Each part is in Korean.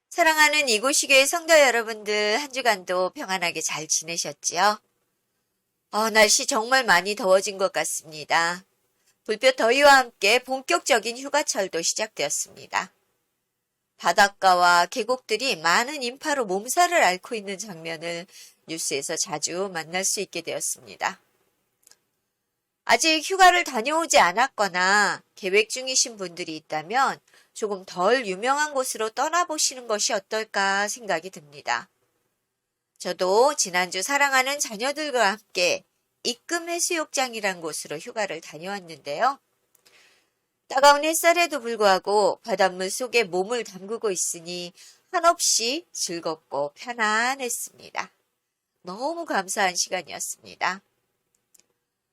사랑하는 이곳시교회 성도 여러분들, 한 주간도 평안하게 잘 지내셨지요? 날씨 정말 많이 더워진 것 같습니다. 불볕 더위와 함께 본격적인 휴가철도 시작되었습니다. 바닷가와 계곡들이 많은 인파로 몸살을 앓고 있는 장면을 뉴스에서 자주 만날 수 있게 되었습니다. 아직 휴가를 다녀오지 않았거나 계획 중이신 분들이 있다면 조금 덜 유명한 곳으로 떠나보시는 것이 어떨까 생각이 듭니다. 저도 지난주 사랑하는 자녀들과 함께 입금해수욕장이란 곳으로 휴가를 다녀왔는데요. 따가운 햇살에도 불구하고 바닷물 속에 몸을 담그고 있으니 한없이 즐겁고 편안했습니다. 너무 감사한 시간이었습니다.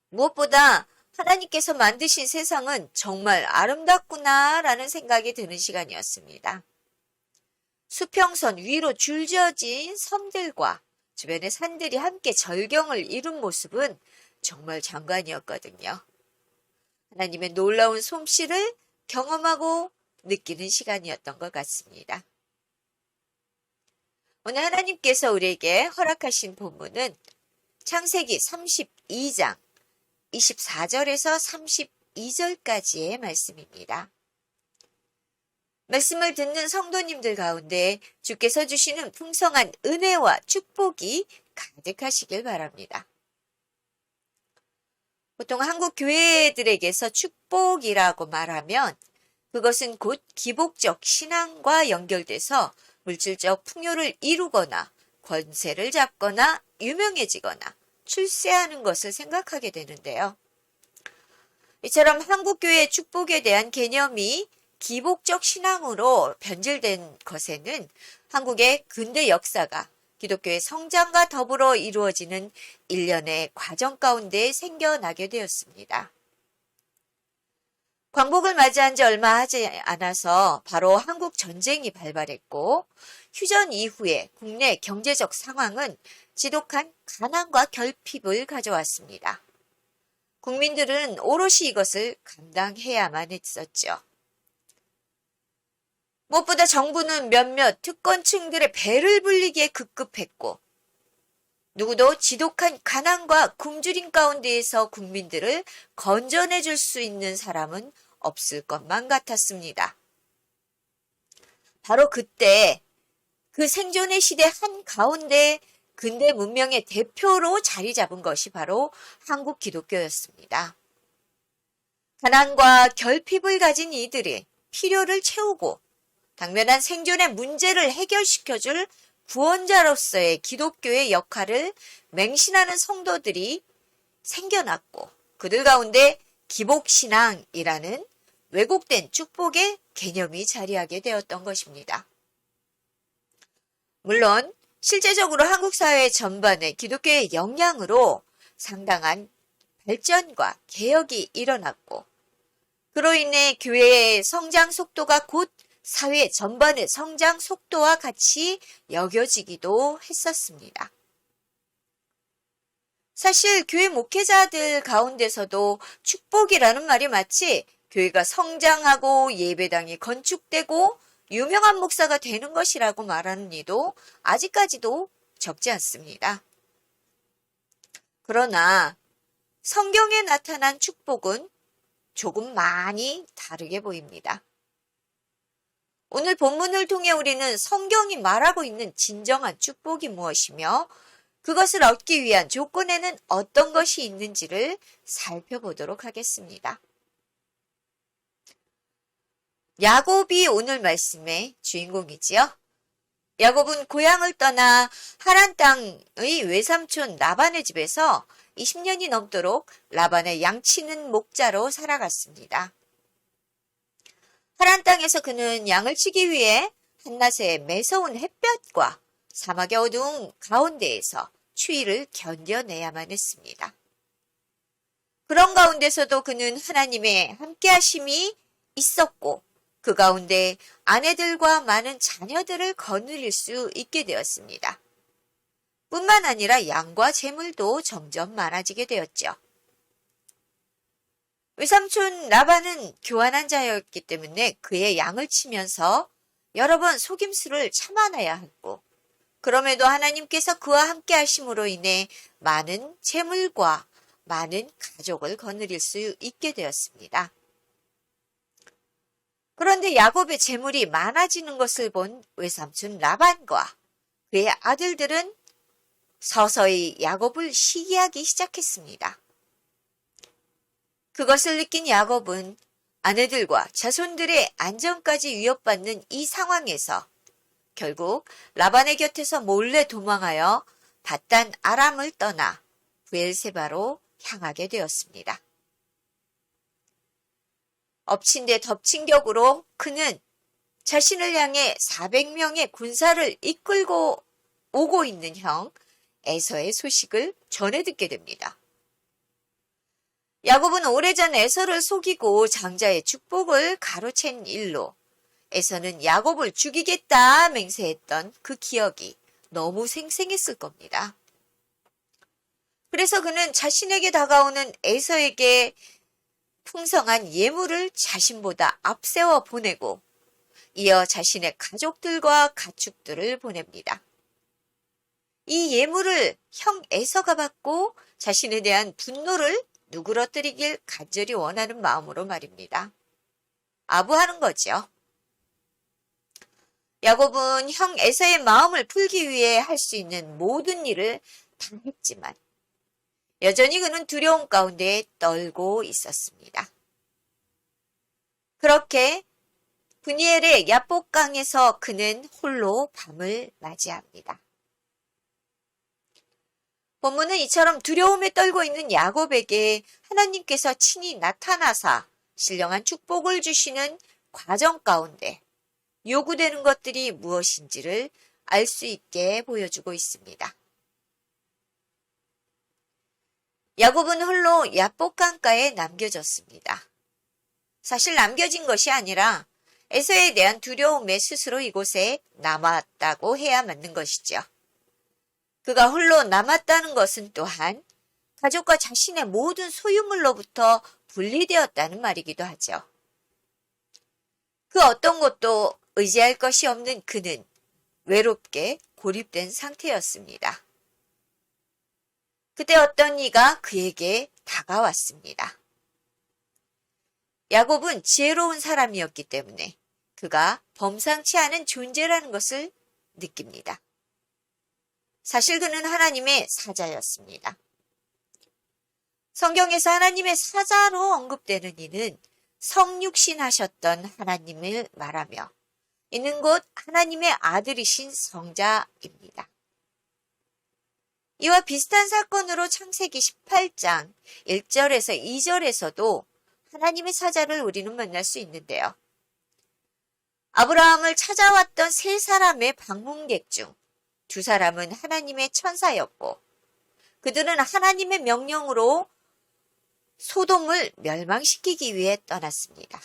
무엇보다 하나님께서 만드신 세상은 정말 아름답구나라는 생각이 드는 시간이었습니다. 수평선 위로 줄지어진 섬들과 주변의 산들이 함께 절경을 이룬 모습은 정말 장관이었거든요. 하나님의 놀라운 솜씨를 경험하고 느끼는 시간이었던 것 같습니다. 오늘 하나님께서 우리에게 허락하신 본문은 창세기 32장 24절에서 32절까지의 말씀입니다. 말씀을 듣는 성도님들 가운데 주께서 주시는 풍성한 은혜와 축복이 가득하시길 바랍니다. 보통 한국 교회들에게서 축복이라고 말하면 그것은 곧 기복적 신앙과 연결돼서 물질적 풍요를 이루거나 권세를 잡거나 유명해지거나 출세하는 것을 생각하게 되는데요. 이처럼 한국교회의 축복에 대한 개념이 기복적 신앙으로 변질된 것에는 한국의 근대 역사가 기독교의 성장과 더불어 이루어지는 일련의 과정 가운데 생겨나게 되었습니다. 광복을 맞이한 지 얼마 하지 않아서 바로 한국 전쟁이 발발했고 휴전 이후에 국내 경제적 상황은 지독한 가난과 결핍을 가져왔습니다. 국민들은 오롯이 이것을 감당해야만 했었죠. 무엇보다 정부는 몇몇 특권층들의 배를 불리기에 급급했고 누구도 지독한 가난과 굶주림 가운데에서 국민들을 건져내 줄 수 있는 사람은 없을 것만 같았습니다. 바로 그때 그 생존의 시대 한가운데 근대 문명의 대표로 자리 잡은 것이 바로 한국 기독교였습니다. 가난과 결핍을 가진 이들이 필요를 채우고 당면한 생존의 문제를 해결시켜줄 구원자로서의 기독교의 역할을 맹신하는 성도들이 생겨났고 그들 가운데 기복신앙이라는 왜곡된 축복의 개념이 자리하게 되었던 것입니다. 물론 실제적으로 한국 사회 전반의 기독교의 영향으로 상당한 발전과 개혁이 일어났고 그로 인해 교회의 성장 속도가 곧 사회 전반의 성장 속도와 같이 여겨지기도 했었습니다. 사실 교회 목회자들 가운데서도 축복이라는 말이 마치 교회가 성장하고 예배당이 건축되고 유명한 목사가 되는 것이라고 말하는 이도 아직까지도 적지 않습니다. 그러나 성경에 나타난 축복은 조금 많이 다르게 보입니다. 오늘 본문을 통해 우리는 성경이 말하고 있는 진정한 축복이 무엇이며 그것을 얻기 위한 조건에는 어떤 것이 있는지를 살펴보도록 하겠습니다. 야곱이 오늘 말씀의 주인공이지요. 야곱은 고향을 떠나 하란 땅의 외삼촌 라반의 집에서 20년이 넘도록 라반의 양치는 목자로 살아갔습니다. 하란 땅에서 그는 양을 치기 위해 한낮의 매서운 햇볕과 사막의 어두운 가운데에서 추위를 견뎌내야만 했습니다. 그런 가운데서도 그는 하나님의 함께하심이 있었고 그 가운데 아내들과 많은 자녀들을 거느릴 수 있게 되었습니다. 뿐만 아니라 양과 재물도 점점 많아지게 되었죠. 외삼촌 라반은 교환한 자였기 때문에 그의 양을 치면서 여러 번 속임수를 참아내야 했고, 그럼에도 하나님께서 그와 함께 하심으로 인해 많은 재물과 많은 가족을 거느릴 수 있게 되었습니다. 그런데 야곱의 재물이 많아지는 것을 본 외삼촌 라반과 그의 아들들은 서서히 야곱을 시기하기 시작했습니다. 그것을 느낀 야곱은 아내들과 자손들의 안전까지 위협받는 이 상황에서 결국 라반의 곁에서 몰래 도망하여 밧단 아람을 떠나 브엘세바로 향하게 되었습니다. 엎친 데 덮친 격으로 그는 자신을 향해 400명의 군사를 이끌고 오고 있는 형 에서의 소식을 전해 듣게 됩니다. 야곱은 오래전 에서를 속이고 장자의 축복을 가로챈 일로 에서는 야곱을 죽이겠다 맹세했던 그 기억이 너무 생생했을 겁니다. 그래서 그는 자신에게 다가오는 에서에게 풍성한 예물을 자신보다 앞세워 보내고 이어 자신의 가족들과 가축들을 보냅니다. 이 예물을 형 에서가 받고 자신에 대한 분노를 누그러뜨리길 간절히 원하는 마음으로 말입니다. 아부하는 거죠. 야곱은 형 에서의 마음을 풀기 위해 할 수 있는 모든 일을 다 했지만 여전히 그는 두려움 가운데 떨고 있었습니다. 그렇게 브니엘의 야복강에서 그는 홀로 밤을 맞이합니다. 본문은 이처럼 두려움에 떨고 있는 야곱에게 하나님께서 친히 나타나사 신령한 축복을 주시는 과정 가운데 요구되는 것들이 무엇인지를 알 수 있게 보여주고 있습니다. 야곱은 홀로 야복강가에 남겨졌습니다. 사실 남겨진 것이 아니라 에서에 대한 두려움에 스스로 이곳에 남았다고 해야 맞는 것이죠. 그가 홀로 남았다는 것은 또한 가족과 자신의 모든 소유물로부터 분리되었다는 말이기도 하죠. 그 어떤 것도 의지할 것이 없는 그는 외롭게 고립된 상태였습니다. 그때 어떤 이가 그에게 다가왔습니다. 야곱은 지혜로운 사람이었기 때문에 그가 범상치 않은 존재라는 것을 느낍니다. 사실 그는 하나님의 사자였습니다. 성경에서 하나님의 사자로 언급되는 이는 성육신 하셨던 하나님을 말하며 있는 곳 하나님의 아들이신 성자입니다. 이와 비슷한 사건으로 창세기 18장 1절에서 2절에서도 하나님의 사자를 우리는 만날 수 있는데요. 아브라함을 찾아왔던 세 사람의 방문객 중 두 사람은 하나님의 천사였고 그들은 하나님의 명령으로 소돔을 멸망시키기 위해 떠났습니다.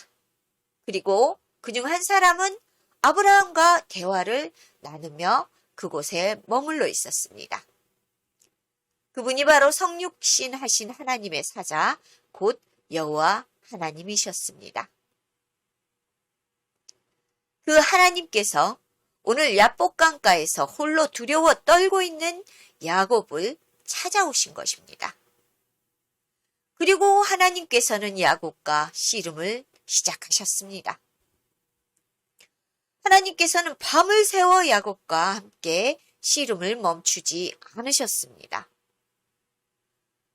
그리고 그중 한 사람은 아브라함과 대화를 나누며 그곳에 머물러 있었습니다. 그분이 바로 성육신 하신 하나님의 사자, 곧 여호와 하나님이셨습니다. 그 하나님께서 오늘 야복강가에서 홀로 두려워 떨고 있는 야곱을 찾아오신 것입니다. 그리고 하나님께서는 야곱과 씨름을 시작하셨습니다. 하나님께서는 밤을 새워 야곱과 함께 씨름을 멈추지 않으셨습니다.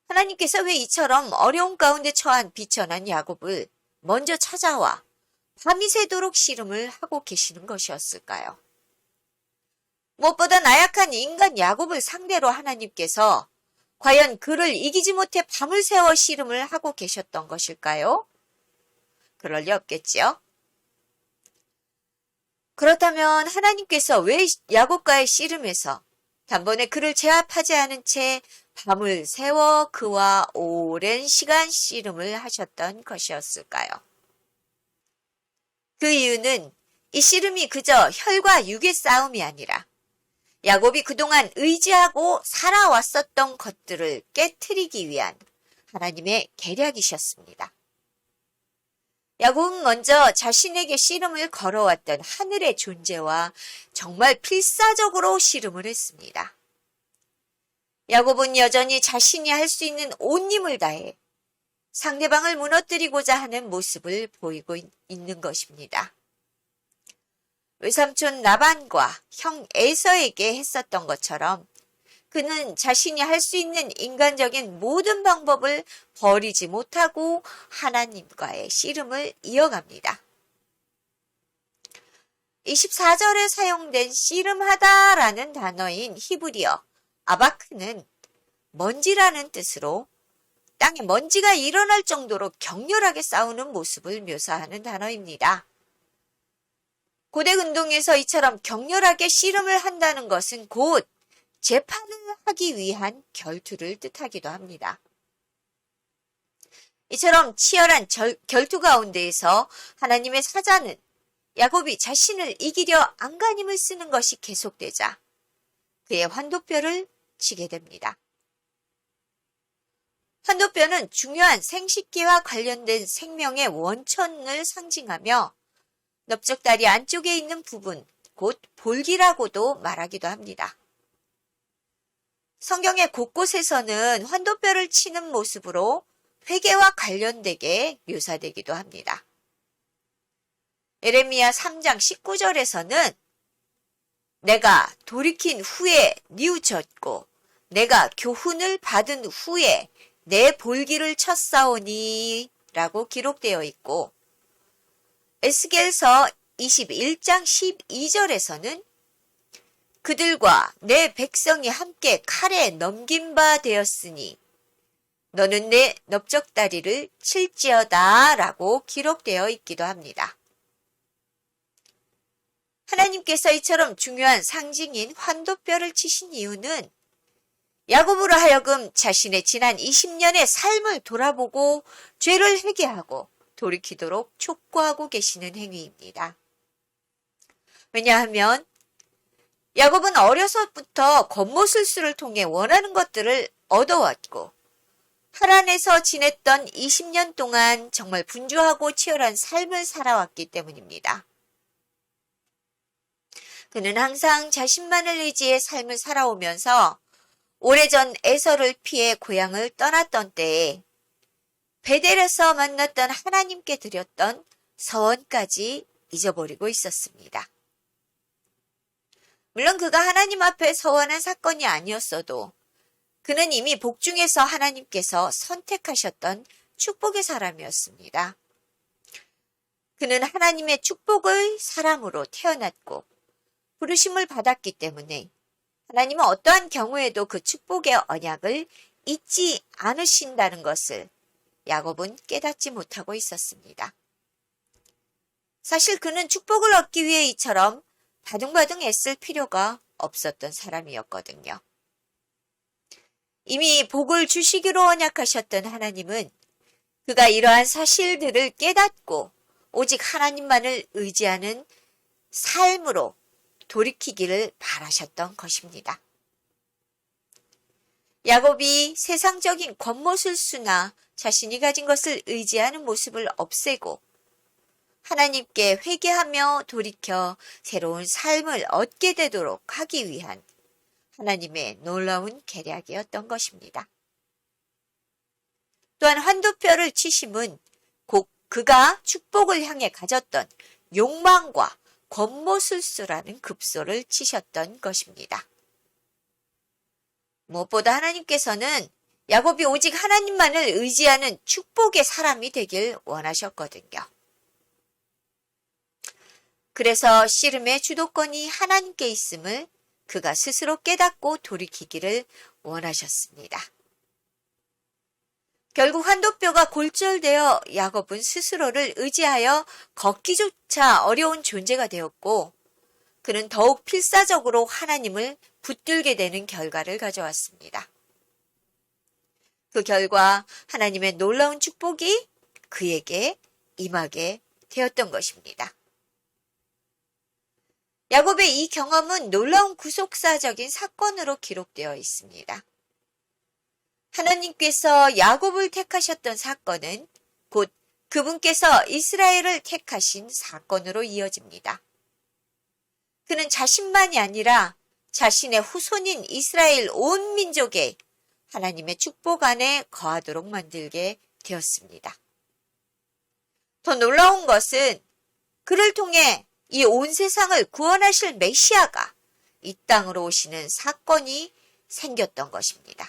하나님께서 왜 이처럼 어려운 가운데 처한 비천한 야곱을 먼저 찾아와 밤이 새도록 씨름을 하고 계시는 것이었을까요? 무엇보다 나약한 인간 야곱을 상대로 하나님께서 과연 그를 이기지 못해 밤을 새워 씨름을 하고 계셨던 것일까요? 그럴 리 없겠지요? 그렇다면 하나님께서 왜 야곱과의 씨름에서 단번에 그를 제압하지 않은 채 밤을 새워 그와 오랜 시간 씨름을 하셨던 것이었을까요? 그 이유는 이 씨름이 그저 혈과 육의 싸움이 아니라 야곱이 그동안 의지하고 살아왔었던 것들을 깨트리기 위한 하나님의 계략이셨습니다. 야곱은 먼저 자신에게 씨름을 걸어왔던 하늘의 존재와 정말 필사적으로 씨름을 했습니다. 야곱은 여전히 자신이 할 수 있는 온 힘을 다해 상대방을 무너뜨리고자 하는 모습을 보이고 있는 것입니다. 외삼촌 라반과 형 에서에게 했었던 것처럼 그는 자신이 할 수 있는 인간적인 모든 방법을 버리지 못하고 하나님과의 씨름을 이어갑니다. 24절에 사용된 씨름하다라는 단어인 히브리어 아바크는 먼지라는 뜻으로 땅에 먼지가 일어날 정도로 격렬하게 싸우는 모습을 묘사하는 단어입니다. 고대 운동에서 이처럼 격렬하게 씨름을 한다는 것은 곧 재판을 하기 위한 결투를 뜻하기도 합니다. 이처럼 치열한 결투 가운데에서 하나님의 사자는 야곱이 자신을 이기려 안간힘을 쓰는 것이 계속되자 그의 환도뼈를 치게 됩니다. 환도뼈는 중요한 생식기와 관련된 생명의 원천을 상징하며 넓적다리 안쪽에 있는 부분, 곧 볼기라고도 말하기도 합니다. 성경의 곳곳에서는 환도뼈를 치는 모습으로 회개와 관련되게 묘사되기도 합니다. 예레미야 3장 19절에서는 내가 돌이킨 후에 뉘우쳤고 내가 교훈을 받은 후에 내 볼기를 쳤사오니 라고 기록되어 있고 에스겔서 21장 12절에서는 그들과 내 백성이 함께 칼에 넘긴 바 되었으니 너는 내 넓적다리를 칠지어다 라고 기록되어 있기도 합니다. 하나님께서 이처럼 중요한 상징인 환도뼈를 치신 이유는 야곱으로 하여금 자신의 지난 20년의 삶을 돌아보고 죄를 회개하고 돌이키도록 촉구하고 계시는 행위입니다. 왜냐하면 야곱은 어려서부터 겉모술수를 통해 원하는 것들을 얻어왔고 하란에서 지냈던 20년 동안 정말 분주하고 치열한 삶을 살아왔기 때문입니다. 그는 항상 자신만을 의지해 삶을 살아오면서 오래전 에서를 피해 고향을 떠났던 때에 베델에서 만났던 하나님께 드렸던 서원까지 잊어버리고 있었습니다. 물론 그가 하나님 앞에 서원한 사건이 아니었어도 그는 이미 복중에서 하나님께서 선택하셨던 축복의 사람이었습니다. 그는 하나님의 축복의 사람으로 태어났고 부르심을 받았기 때문에 하나님은 어떠한 경우에도 그 축복의 언약을 잊지 않으신다는 것을 야곱은 깨닫지 못하고 있었습니다. 사실 그는 축복을 얻기 위해 이처럼 바둥바둥 애쓸 필요가 없었던 사람이었거든요. 이미 복을 주시기로 언약하셨던 하나님은 그가 이러한 사실들을 깨닫고 오직 하나님만을 의지하는 삶으로 돌이키기를 바라셨던 것입니다. 야곱이 세상적인 겉모술수나 자신이 가진 것을 의지하는 모습을 없애고 하나님께 회개하며 돌이켜 새로운 삶을 얻게 되도록 하기 위한 하나님의 놀라운 계략이었던 것입니다. 또한 환도뼈를 치심은 곧 그가 축복을 향해 가졌던 욕망과 겉모술수라는 급소를 치셨던 것입니다. 무엇보다 하나님께서는 야곱이 오직 하나님만을 의지하는 축복의 사람이 되길 원하셨거든요. 그래서 씨름의 주도권이 하나님께 있음을 그가 스스로 깨닫고 돌이키기를 원하셨습니다. 결국 환도뼈가 골절되어 야곱은 스스로를 의지하여 걷기조차 어려운 존재가 되었고 그는 더욱 필사적으로 하나님을 붙들게 되는 결과를 가져왔습니다. 그 결과 하나님의 놀라운 축복이 그에게 임하게 되었던 것입니다. 야곱의 이 경험은 놀라운 구속사적인 사건으로 기록되어 있습니다. 하나님께서 야곱을 택하셨던 사건은 곧 그분께서 이스라엘을 택하신 사건으로 이어집니다. 그는 자신만이 아니라 자신의 후손인 이스라엘 온 민족에 하나님의 축복 안에 거하도록 만들게 되었습니다. 더 놀라운 것은 그를 통해 이 온 세상을 구원하실 메시아가 이 땅으로 오시는 사건이 생겼던 것입니다.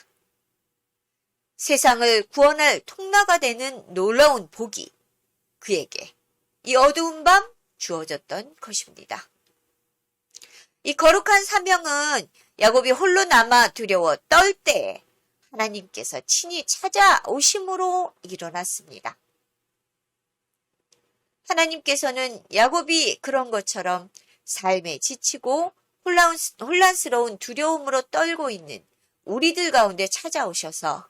세상을 구원할 통로가 되는 놀라운 복이 그에게 이 어두운 밤 주어졌던 것입니다. 이 거룩한 사명은 야곱이 홀로 남아 두려워 떨 때에 하나님께서 친히 찾아오심으로 일어났습니다. 하나님께서는 야곱이 그런 것처럼 삶에 지치고 혼란스러운 두려움으로 떨고 있는 우리들 가운데 찾아오셔서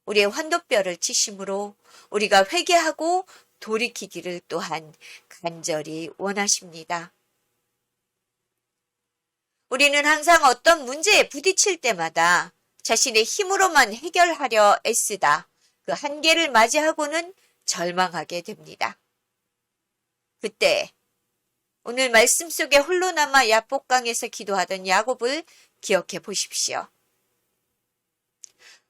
우리의 환도뼈를 치심으로 우리가 회개하고 돌이키기를 또한 간절히 원하십니다. 우리는 항상 어떤 문제에 부딪힐 때마다 자신의 힘으로만 해결하려 애쓰다 그 한계를 맞이하고는 절망하게 됩니다. 그때 오늘 말씀 속에 홀로 남아 야복강에서 기도하던 야곱을 기억해 보십시오.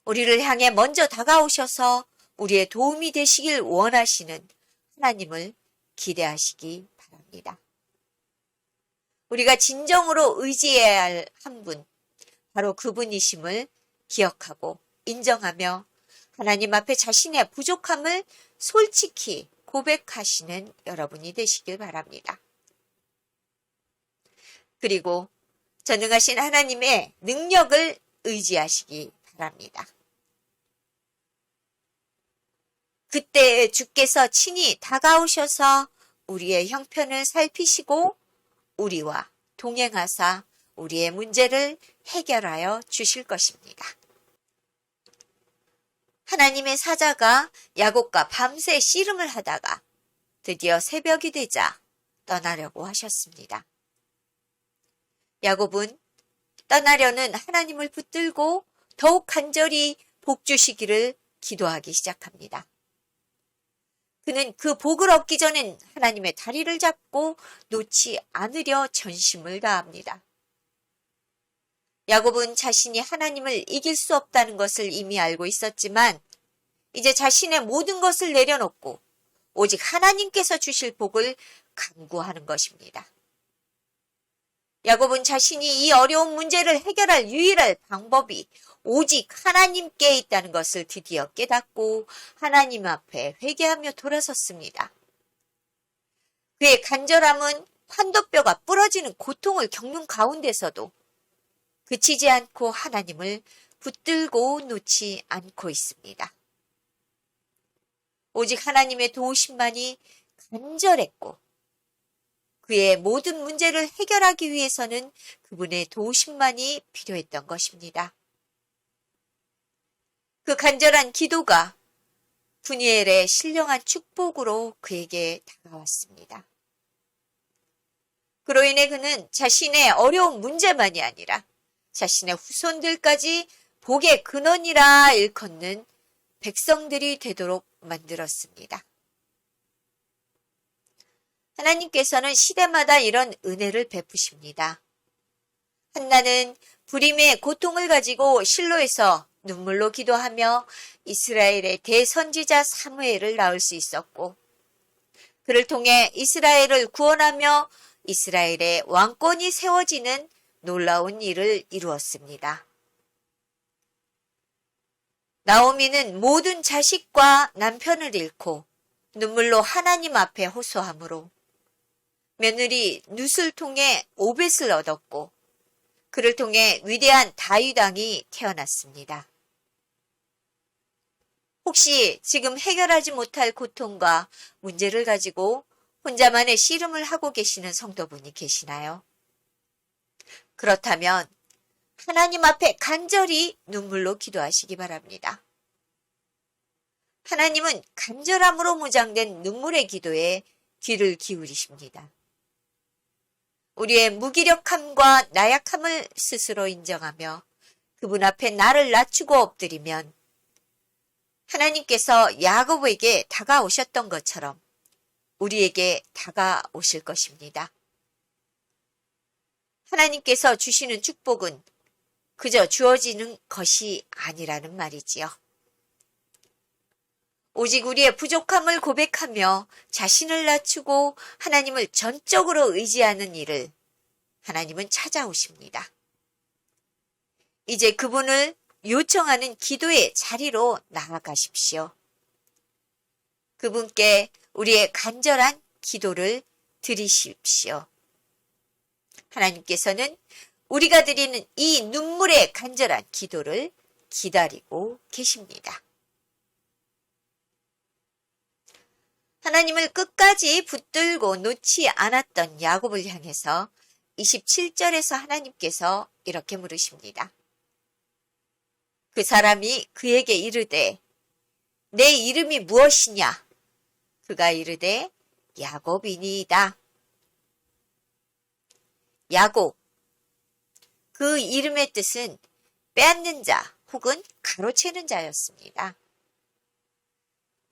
우리를 향해 먼저 다가오셔서 우리의 도움이 되시길 원하시는 하나님을 기대하시기 바랍니다. 우리가 진정으로 의지해야 할 한 분, 바로 그분이심을 기억하고 인정하며 하나님 앞에 자신의 부족함을 솔직히 고백하시는 여러분이 되시길 바랍니다. 그리고 전능하신 하나님의 능력을 의지하시기 바랍니다. 그때 주께서 친히 다가오셔서 우리의 형편을 살피시고 우리와 동행하사 우리의 문제를 해결하여 주실 것입니다. 하나님의 사자가 야곱과 밤새 씨름을 하다가 드디어 새벽이 되자 떠나려고 하셨습니다. 야곱은 떠나려는 하나님을 붙들고 더욱 간절히 복 주시기를 기도하기 시작합니다. 그는 그 복을 얻기 전엔 하나님의 다리를 잡고 놓지 않으려 전심을 다합니다. 야곱은 자신이 하나님을 이길 수 없다는 것을 이미 알고 있었지만 이제 자신의 모든 것을 내려놓고 오직 하나님께서 주실 복을 간구하는 것입니다. 야곱은 자신이 이 어려운 문제를 해결할 유일한 방법이 오직 하나님께 있다는 것을 드디어 깨닫고 하나님 앞에 회개하며 돌아섰습니다. 그의 간절함은 환도뼈가 부러지는 고통을 겪는 가운데서도 그치지 않고 하나님을 붙들고 놓지 않고 있습니다. 오직 하나님의 도우심만이 간절했고 그의 모든 문제를 해결하기 위해서는 그분의 도우심만이 필요했던 것입니다. 그 간절한 기도가 푸니엘의 신령한 축복으로 그에게 다가왔습니다. 그로 인해 그는 자신의 어려운 문제만이 아니라 자신의 후손들까지 복의 근원이라 일컫는 백성들이 되도록 만들었습니다. 하나님께서는 시대마다 이런 은혜를 베푸십니다. 한나는 불임의 고통을 가지고 실로에서 눈물로 기도하며 이스라엘의 대선지자 사무엘을 낳을 수 있었고 그를 통해 이스라엘을 구원하며 이스라엘의 왕권이 세워지는 놀라운 일을 이루었습니다. 나오미는 모든 자식과 남편을 잃고 눈물로 하나님 앞에 호소하므로 며느리 룻을 통해 오벳을 얻었고 그를 통해 위대한 다윗 왕이 태어났습니다. 혹시 지금 해결하지 못할 고통과 문제를 가지고 혼자만의 씨름을 하고 계시는 성도분이 계시나요? 그렇다면 하나님 앞에 간절히 눈물로 기도하시기 바랍니다. 하나님은 간절함으로 무장된 눈물의 기도에 귀를 기울이십니다. 우리의 무기력함과 나약함을 스스로 인정하며 그분 앞에 나를 낮추고 엎드리면 하나님께서 야곱에게 다가오셨던 것처럼 우리에게 다가오실 것입니다. 하나님께서 주시는 축복은 그저 주어지는 것이 아니라는 말이지요. 오직 우리의 부족함을 고백하며 자신을 낮추고 하나님을 전적으로 의지하는 일을 하나님은 찾아오십니다. 이제 그분을 요청하는 기도의 자리로 나아가십시오. 그분께 우리의 간절한 기도를 드리십시오. 하나님께서는 우리가 드리는 이 눈물의 간절한 기도를 기다리고 계십니다. 하나님을 끝까지 붙들고 놓지 않았던 야곱을 향해서 27절에서 하나님께서 이렇게 물으십니다. 그 사람이 그에게 이르되 내 이름이 무엇이냐? 그가 이르되 야곱이니이다. 야곱, 그 이름의 뜻은 빼앗는 자 혹은 가로채는 자였습니다.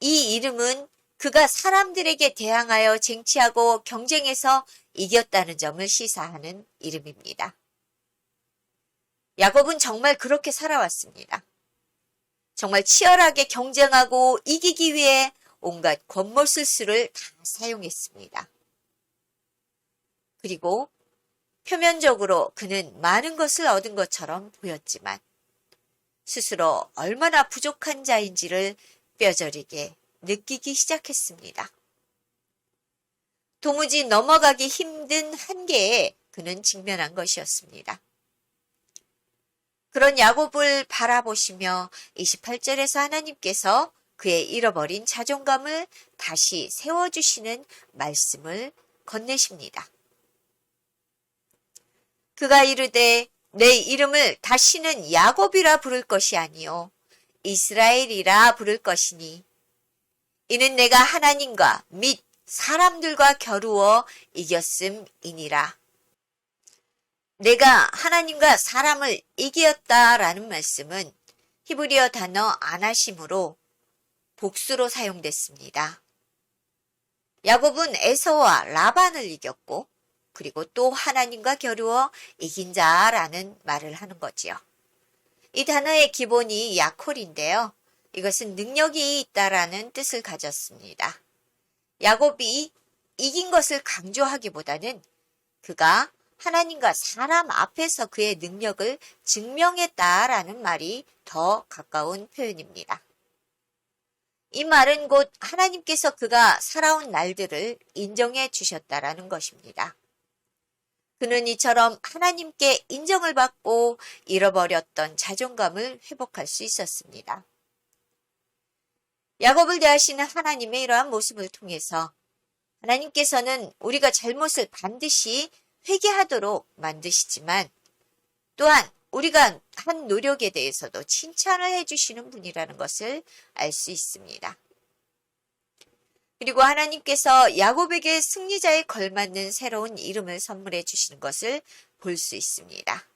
이 이름은 그가 사람들에게 대항하여 쟁취하고 경쟁에서 이겼다는 점을 시사하는 이름입니다. 야곱은 정말 그렇게 살아왔습니다. 정말 치열하게 경쟁하고 이기기 위해 온갖 권모술수를 다 사용했습니다. 그리고 표면적으로 그는 많은 것을 얻은 것처럼 보였지만 스스로 얼마나 부족한 자인지를 뼈저리게 느끼기 시작했습니다. 도무지 넘어가기 힘든 한계에 그는 직면한 것이었습니다. 그런 야곱을 바라보시며 28절에서 하나님께서 그의 잃어버린 자존감을 다시 세워주시는 말씀을 건네십니다. 그가 이르되 내 이름을 다시는 야곱이라 부를 것이 아니요 이스라엘이라 부를 것이니 이는 내가 하나님과 및 사람들과 겨루어 이겼음이니라. 내가 하나님과 사람을 이겼다라는 말씀은 히브리어 단어 아나심으로 복수로 사용됐습니다. 야곱은 에서와 라반을 이겼고 그리고 또 하나님과 겨루어 이긴 자라는 말을 하는 거지요. 이 단어의 기본이 야콜인데요. 이것은 능력이 있다라는 뜻을 가졌습니다. 야곱이 이긴 것을 강조하기보다는 그가 하나님과 사람 앞에서 그의 능력을 증명했다라는 말이 더 가까운 표현입니다. 이 말은 곧 하나님께서 그가 살아온 날들을 인정해 주셨다라는 것입니다. 그는 이처럼 하나님께 인정을 받고 잃어버렸던 자존감을 회복할 수 있었습니다. 야곱을 대하시는 하나님의 이러한 모습을 통해서 하나님께서는 우리가 잘못을 반드시 회개하도록 만드시지만 또한 우리가 한 노력에 대해서도 칭찬을 해주시는 분이라는 것을 알 수 있습니다. 그리고 하나님께서 야곱에게 승리자에 걸맞는 새로운 이름을 선물해 주시는 것을 볼 수 있습니다.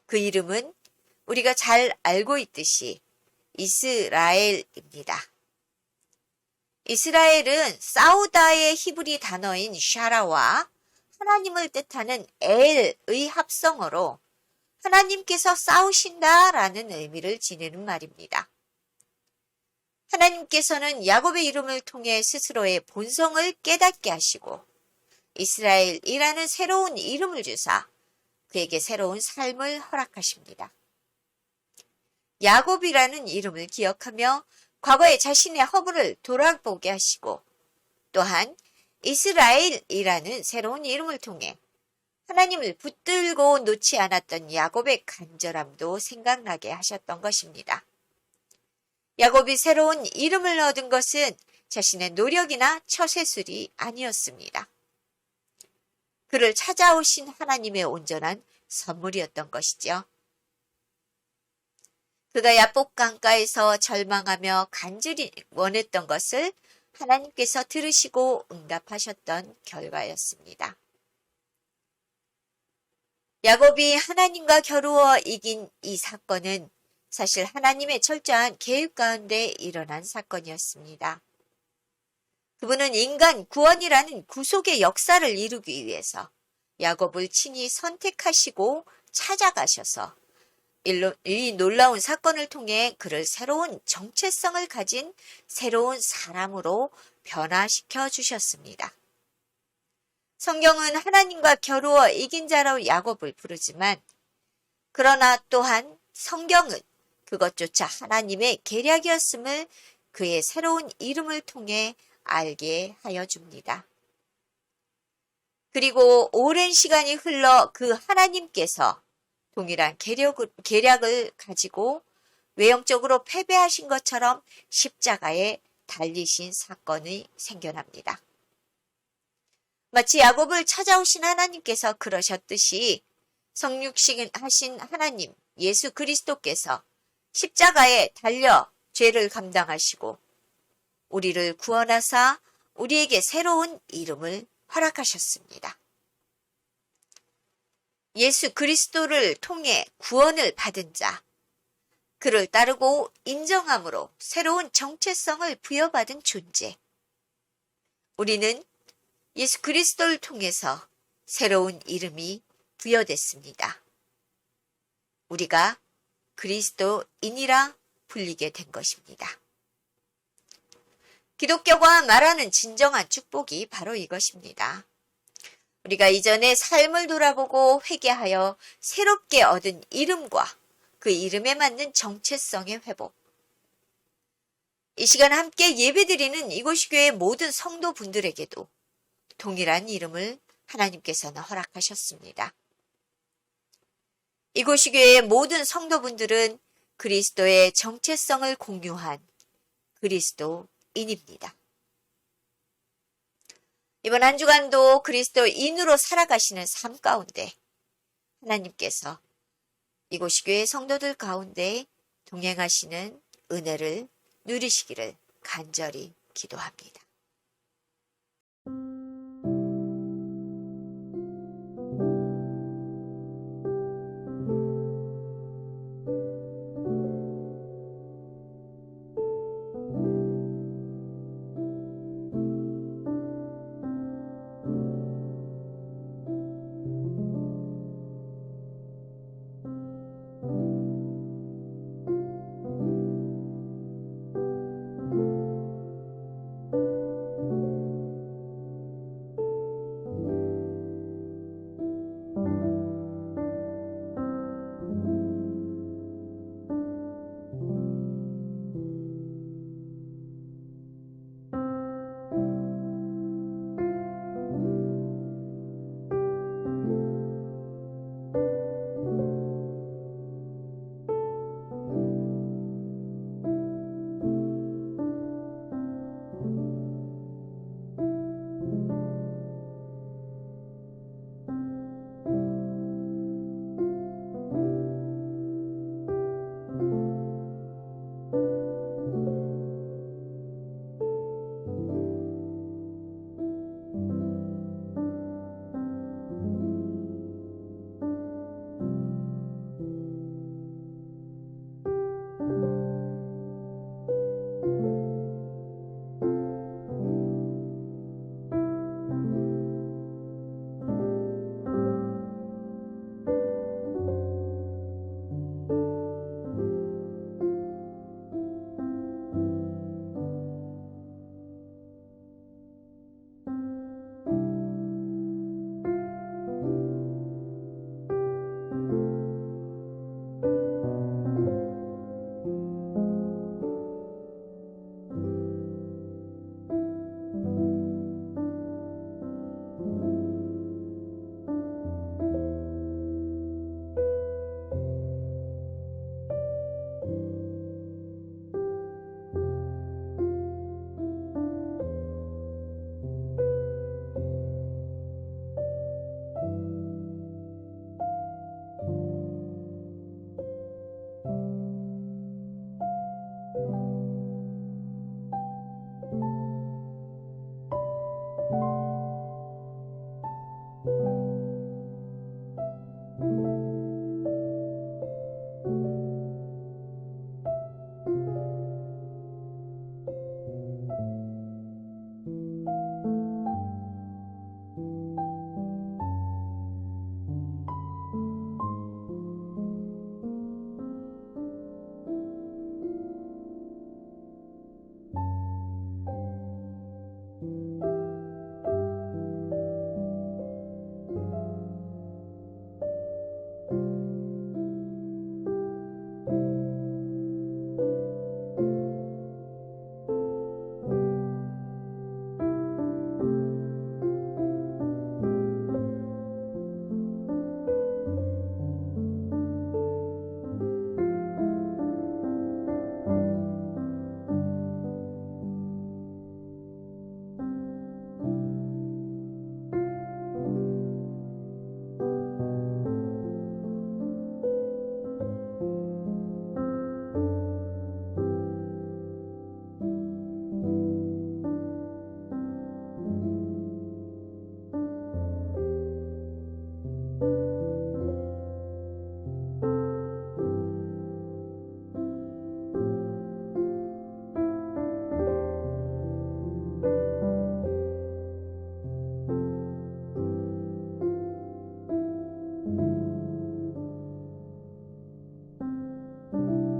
그 이름은 우리가 잘 알고 있듯이 이스라엘입니다. 이스라엘은 싸우다의 히브리 단어인 샤라와 하나님을 뜻하는 엘의 합성어로 하나님께서 싸우신다라는 의미를 지니는 말입니다. 하나님께서는 야곱의 이름을 통해 스스로의 본성을 깨닫게 하시고 이스라엘이라는 새로운 이름을 주사 그에게 새로운 삶을 허락하십니다. 야곱이라는 이름을 기억하며 과거의 자신의 허물을 돌아보게 하시고 또한 이스라엘이라는 새로운 이름을 통해 하나님을 붙들고 놓지 않았던 야곱의 간절함도 생각나게 하셨던 것입니다. 야곱이 새로운 이름을 얻은 것은 자신의 노력이나 처세술이 아니었습니다. 그를 찾아오신 하나님의 온전한 선물이었던 것이죠. 그가 야복 강가에서 절망하며 간절히 원했던 것을 하나님께서 들으시고 응답하셨던 결과였습니다. 야곱이 하나님과 겨루어 이긴 이 사건은 사실 하나님의 철저한 계획 가운데 일어난 사건이었습니다. 그분은 인간 구원이라는 구속의 역사를 이루기 위해서 야곱을 친히 선택하시고 찾아가셔서 이 놀라운 사건을 통해 그를 새로운 정체성을 가진 새로운 사람으로 변화시켜 주셨습니다. 성경은 하나님과 겨루어 이긴 자로 야곱을 부르지만 그러나 또한 성경은 그것조차 하나님의 계략이었음을 그의 새로운 이름을 통해 알게 하여 줍니다. 그리고 오랜 시간이 흘러 그 하나님께서 동일한 계략을 가지고 외형적으로 패배하신 것처럼 십자가에 달리신 사건이 생겨납니다. 마치 야곱을 찾아오신 하나님께서 그러셨듯이 성육신 하신 하나님 예수 그리스도께서 십자가에 달려 죄를 감당하시고 우리를 구원하사 우리에게 새로운 이름을 허락하셨습니다. 예수 그리스도를 통해 구원을 받은 자, 그를 따르고 인정함으로 새로운 정체성을 부여받은 존재. 우리는 예수 그리스도를 통해서 새로운 이름이 부여됐습니다. 우리가 그리스도인이라 불리게 된 것입니다. 기독교가 말하는 진정한 축복이 바로 이것입니다. 우리가 이전의 삶을 돌아보고 회개하여 새롭게 얻은 이름과 그 이름에 맞는 정체성의 회복. 이 시간 함께 예배드리는 이곳이 교회 모든 성도분들에게도 동일한 이름을 하나님께서는 허락하셨습니다. 이곳이 교회의 모든 성도분들은 그리스도의 정체성을 공유한 그리스도인입니다. 이번 한 주간도 그리스도인으로 살아가시는 삶 가운데 하나님께서 이곳이 교회 성도들 가운데 동행하시는 은혜를 누리시기를 간절히 기도합니다.